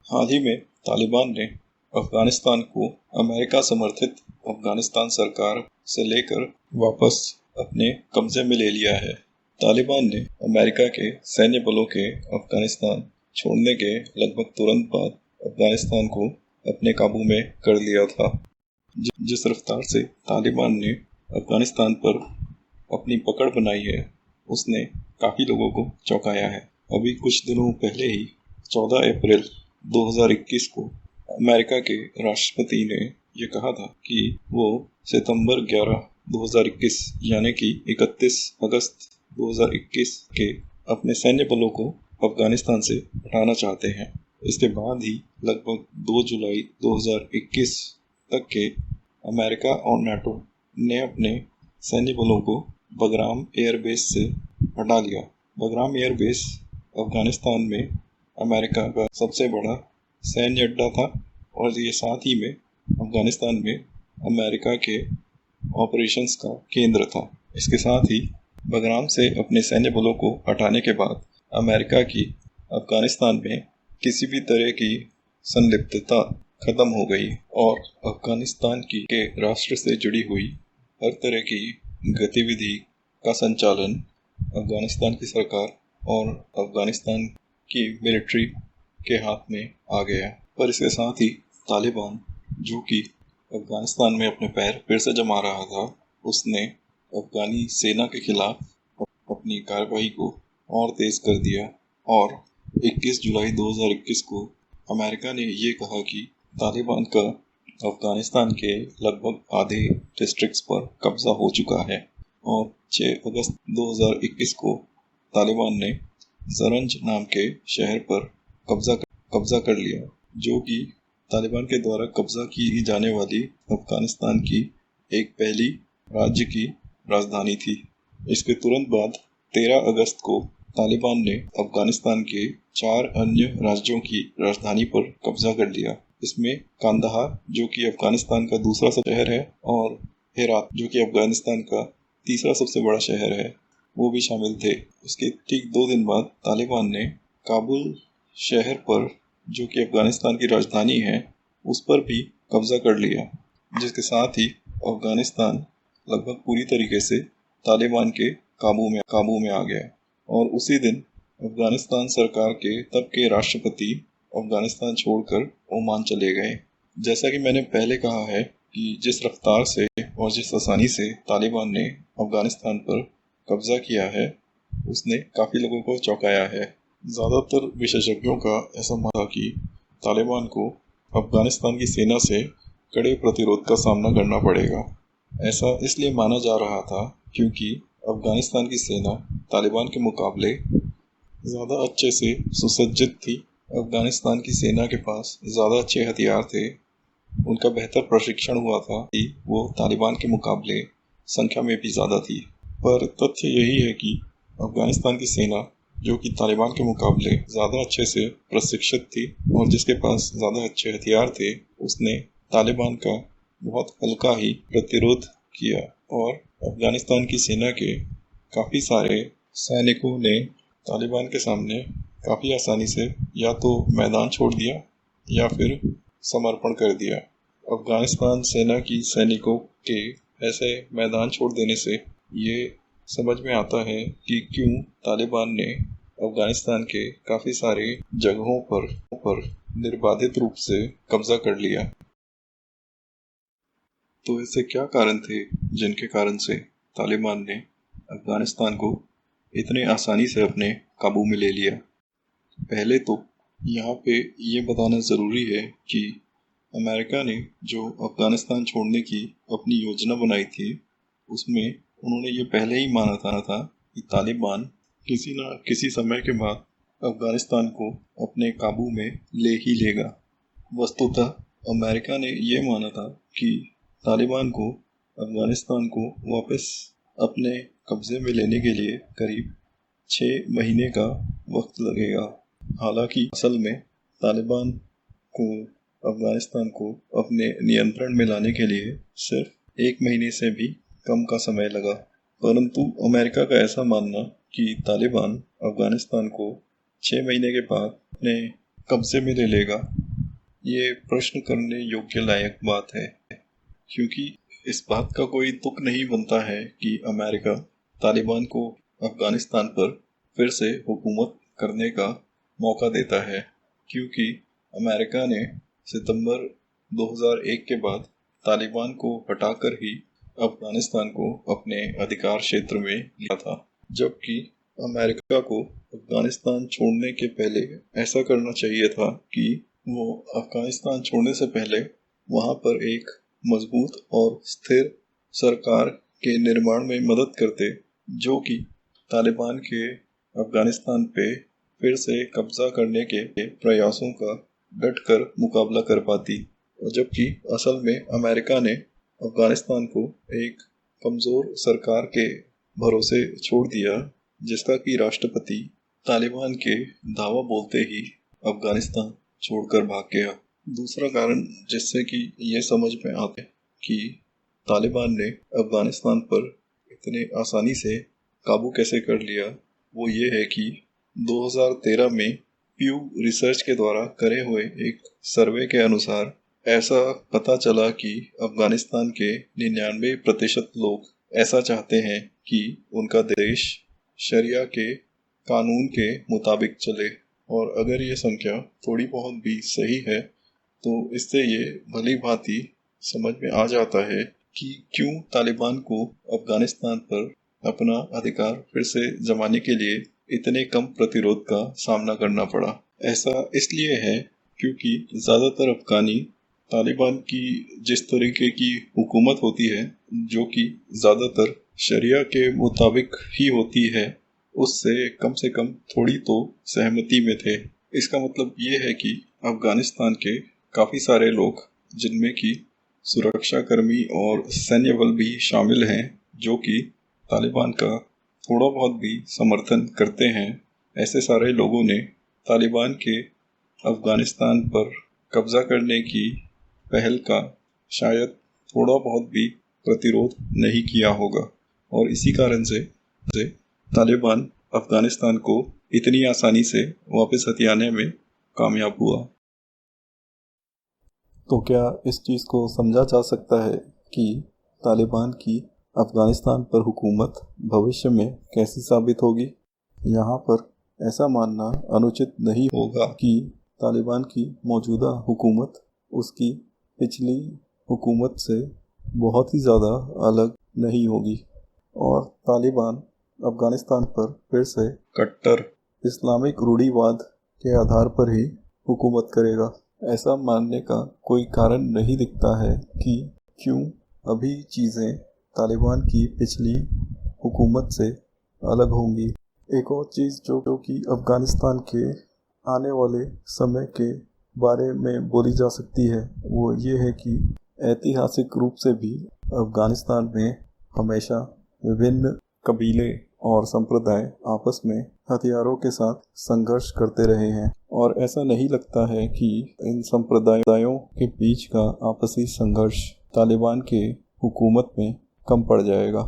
हाल ही में तालिबान ने अफगानिस्तान को अमेरिका समर्थित अफगानिस्तान सरकार से लेकर वापस अपने कब्जे में ले लिया है। तालिबान ने अमेरिका के सैन्य बलों के अफगानिस्तान छोड़ने के लगभग तुरंत बाद अफगानिस्तान को अपने काबू में कर लिया था। जिस रफ्तार से तालिबान ने अफगानिस्तान पर अपनी पकड़ बनाई है, उसने काफी लोगों को चौंकाया है। अभी कुछ दिनों पहले ही 14 अप्रैल 2021 को अमेरिका के राष्ट्रपति ने ये कहा था कि वो सितंबर 11, 2021 यानी कि 31 अगस्त 2021 के अपने सैन्य बलों को अफगानिस्तान से हटाना चाहते हैं। इसके बाद ही लगभग 2 जुलाई 2021 तक के अमेरिका और नाटो ने अपने सैन्य बलों को बगराम एयरबेस से हटा लिया। बगराम एयरबेस अफगानिस्तान में अमेरिका का सबसे बड़ा सैन्य अड्डा था और ये साथ ही में अफगानिस्तान में अमेरिका के ऑपरेशंस का केंद्र था। इसके साथ ही बगराम से अपने सैन्य बलों को हटाने के बाद अमेरिका की अफगानिस्तान में किसी भी तरह की संलिप्तता खत्म हो गई और अफगानिस्तान के राष्ट्र से जुड़ी हुई हर तरह की गतिविधि का संचालन अफगानिस्तान की सरकार और अफगानिस्तान की मिलिट्री के हाथ में आ गया। पर इसके साथ ही तालिबान, जो कि अफगानिस्तान में अपने पैर फिर से जमा रहा था, उसने अफगानी सेना के खिलाफ अपनी कार्रवाई को और तेज कर दिया और 21 जुलाई 2021 को अमेरिका ने ये कहा कि तालिबान का अफगानिस्तान के लगभग आधे डिस्ट्रिक्ट्स पर कब्जा हो चुका है और 6 अगस्त 2021 को तालिबान ने ज़रंज नाम के शहर पर कब्जा कर लिया, जो कि तालिबान के द्वारा कब्जा की जाने वाली अफगानिस्तान की एक पहली राज्य की राजधानी थी। इसके तुरंत बाद 13 अगस्त को तालिबान ने अफगानिस्तान के 4 अन्य राज्यों की राजधानी पर कब्जा कर लिया। इसमें कांदाहार, जो कि अफगानिस्तान का दूसरा सबसे शहर है, और हेरात, जो कि अफगानिस्तान का तीसरा सबसे बड़ा शहर है, वो भी शामिल थे। इसके ठीक 2 दिन बाद तालिबान ने काबुल शहर पर, जो कि अफगानिस्तान की राजधानी है, उस पर भी कब्जा कर लिया, जिसके साथ ही अफगानिस्तान लगभग पूरी तरीके से तालिबान के काबू में आ गया। और उसी दिन अफगानिस्तान सरकार के तब के राष्ट्रपति अफगानिस्तान छोड़कर ओमान चले गए। जैसा कि मैंने पहले कहा है कि जिस रफ्तार से और जिस आसानी से तालिबान ने अफगानिस्तान पर कब्जा किया है, उसने काफ़ी लोगों को चौंकाया है। ज़्यादातर विशेषज्ञों का ऐसा मानना था कि तालिबान को अफगानिस्तान की सेना से कड़े प्रतिरोध का सामना करना पड़ेगा। ऐसा इसलिए माना जा रहा था क्योंकि अफगानिस्तान की सेना तालिबान के मुकाबले ज़्यादा अच्छे से सुसज्जित थी। अफगानिस्तान की सेना के पास ज़्यादा अच्छे हथियार थे, उनका बेहतर प्रशिक्षण हुआ था कि वो तालिबान के मुकाबले संख्या में भी ज़्यादा थी। पर तथ्य यही है कि अफगानिस्तान की सेना, जो कि तालिबान के मुकाबले ज़्यादा अच्छे से प्रशिक्षित थी और जिसके पास ज़्यादा अच्छे हथियार थे, उसने तालिबान का बहुत हल्का ही प्रतिरोध किया और अफगानिस्तान की सेना के काफ़ी सारे सैनिकों ने तालिबान के सामने काफ़ी आसानी से या तो मैदान छोड़ दिया या फिर समर्पण कर दिया। अफगानिस्तान सेना की सैनिकों के ऐसे मैदान छोड़ देने से ये समझ में आता है कि क्यों तालिबान ने अफगानिस्तान के काफ़ी सारे जगहों पर निर्बाधित रूप से कब्जा कर लिया। तो ऐसे क्या कारण थे जिनके कारण से तालिबान ने अफगानिस्तान को इतने आसानी से अपने काबू में ले लिया? पहले तो यहाँ पे ये बताना ज़रूरी है कि अमेरिका ने जो अफगानिस्तान छोड़ने की अपनी योजना बनाई थी, उसमें उन्होंने ये पहले ही माना था कि तालिबान किसी न किसी समय के बाद अफगानिस्तान को अपने काबू में ले ही लेगा। वस्तुतः अमेरिका ने ये माना था कि तालिबान को अफगानिस्तान को वापस अपने कब्जे में लेने के लिए करीब 6 महीने का वक्त लगेगा। हालांकि असल में तालिबान को अफगानिस्तान को अपने नियंत्रण में लाने के लिए सिर्फ 1 महीने से भी कम का समय लगा। परंतु अमेरिका का ऐसा मानना कि तालिबान अफगानिस्तान को 6 महीने के बाद अपने कब्जे में ले लेगा, ये प्रश्न करने योग्य लायक बात है, क्योंकि इस बात का कोई तुक नहीं बनता है कि अमेरिका तालिबान को अफगानिस्तान पर फिर से हुकूमत करने का मौका देता है, क्योंकि अमेरिका ने सितंबर 2001 के बाद तालिबान को हटाकर ही अफगानिस्तान को अपने अधिकार क्षेत्र में लिया था, जबकि अमेरिका को अफगानिस्तान छोड़ने के पहले ऐसा करना चाहिए था कि वो अफगानिस्तान छोड़ने से पहले वहां पर एक मजबूत और स्थिर सरकार के निर्माण में मदद करते, जो कि तालिबान के अफगानिस्तान पे फिर से कब्जा करने के प्रयासों का डटकर मुकाबला कर पाती। और जबकि असल में अमेरिका ने अफगानिस्तान को एक कमज़ोर सरकार के भरोसे छोड़ दिया, जिसका कि राष्ट्रपति तालिबान के दावा बोलते ही अफगानिस्तान छोड़कर भाग गया। दूसरा कारण जिससे कि ये समझ में आता है कि तालिबान ने अफगानिस्तान पर इतने आसानी से काबू कैसे कर लिया, वो ये है कि 2013 में प्यू रिसर्च के द्वारा करे हुए एक सर्वे के अनुसार ऐसा पता चला कि अफगानिस्तान के 99% लोग ऐसा चाहते हैं कि उनका देश शरिया के कानून के मुताबिक चले। और अगर ये संख्या थोड़ी बहुत भी सही है तो इससे ये भली भांति समझ में आ जाता है कि क्यों तालिबान को अफगानिस्तान पर अपना अधिकार फिर से जमाने के लिए इतने कम प्रतिरोध का सामना करना पड़ा। ऐसा इसलिए है क्योंकि ज़्यादातर अफगानी तालिबान की जिस तरीके की हुकूमत होती है, जो कि ज़्यादातर शरिया के मुताबिक ही होती है, उससे कम से कम थोड़ी तो सहमति में थे। इसका मतलब ये है कि अफगानिस्तान के काफ़ी सारे लोग, जिनमें कि सुरक्षाकर्मी और सैन्य बल भी शामिल हैं, जो कि तालिबान का थोड़ा बहुत भी समर्थन करते हैं, ऐसे सारे लोगों ने तालिबान के अफगानिस्तान पर कब्जा करने की पहल का शायद थोड़ा बहुत भी प्रतिरोध नहीं किया होगा, और इसी कारण से तालिबान अफगानिस्तान को इतनी आसानी से वापस हथियाने में कामयाब हुआ। तो क्या इस चीज़ को समझा जा सकता है कि तालिबान की अफगानिस्तान पर हुकूमत भविष्य में कैसी साबित होगी? यहाँ पर ऐसा मानना अनुचित नहीं होगा कि तालिबान की मौजूदा हुकूमत उसकी पिछली हुकूमत से बहुत ही ज़्यादा अलग नहीं होगी, और तालिबान अफगानिस्तान पर फिर से कट्टर इस्लामिक रूढ़िवाद के आधार पर ही हुकूमत करेगा। ऐसा मानने का कोई कारण नहीं दिखता है कि क्यों अभी चीज़ें तालिबान की पिछली हुकूमत से अलग होंगी। एक और चीज़ जो कि अफ़गानिस्तान के आने वाले समय के बारे में बोली जा सकती है, वो ये है कि ऐतिहासिक रूप से भी अफ़गानिस्तान में हमेशा विभिन्न कबीले और संप्रदाय आपस में हथियारों के साथ संघर्ष करते रहे हैं, और ऐसा नहीं लगता है कि इन संप्रदायों के बीच का आपसी संघर्ष तालिबान के हुकूमत में कम पड़ जाएगा।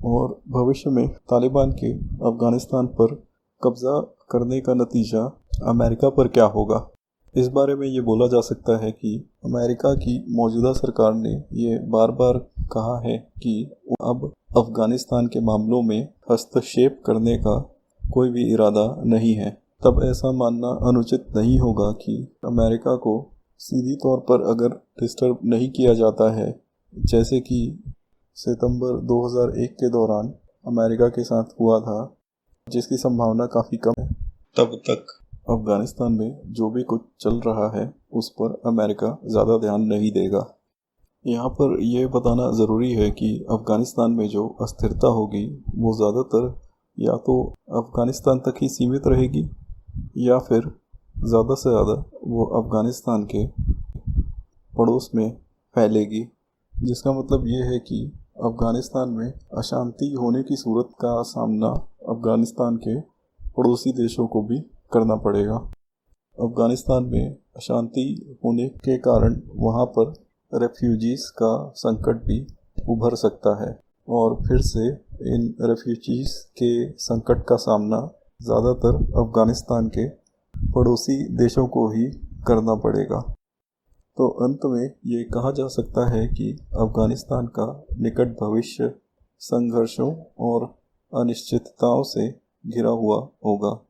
और भविष्य में तालिबान के अफ़गानिस्तान पर कब्ज़ा करने का नतीजा अमेरिका पर क्या होगा, इस बारे में ये बोला जा सकता है कि अमेरिका की मौजूदा सरकार ने ये बार बार कहा है कि अब अफ़गानिस्तान के मामलों में हस्तक्षेप करने का कोई भी इरादा नहीं है। तब ऐसा मानना अनुचित नहीं होगा कि अमेरिका को सीधी तौर पर अगर डिस्टर्ब नहीं किया जाता है, जैसे कि सितंबर 2001 के दौरान अमेरिका के साथ हुआ था, जिसकी संभावना काफ़ी कम है, तब तक अफ़गानिस्तान में जो भी कुछ चल रहा है उस पर अमेरिका ज़्यादा ध्यान नहीं देगा। यहाँ पर यह बताना ज़रूरी है कि अफ़गानिस्तान में जो अस्थिरता होगी वो ज़्यादातर या तो अफ़गानिस्तान तक ही सीमित रहेगी या फिर ज़्यादा से ज़्यादा वो अफ़गानिस्तान के पड़ोस में फैलेगी, जिसका मतलब ये है कि अफ़गानिस्तान में अशांति होने की सूरत का सामना अफ़गानिस्तान के पड़ोसी देशों को भी करना पड़ेगा। अफ़गानिस्तान में अशांति होने के कारण वहाँ पर रेफ्यूजीज़ का संकट भी उभर सकता है, और फिर से इन रेफ्यूजीज़ के संकट का सामना ज़्यादातर अफ़गानिस्तान के पड़ोसी देशों को ही करना पड़ेगा। तो अंत में ये कहा जा सकता है कि अफगानिस्तान का निकट भविष्य संघर्षों और अनिश्चितताओं से घिरा हुआ होगा।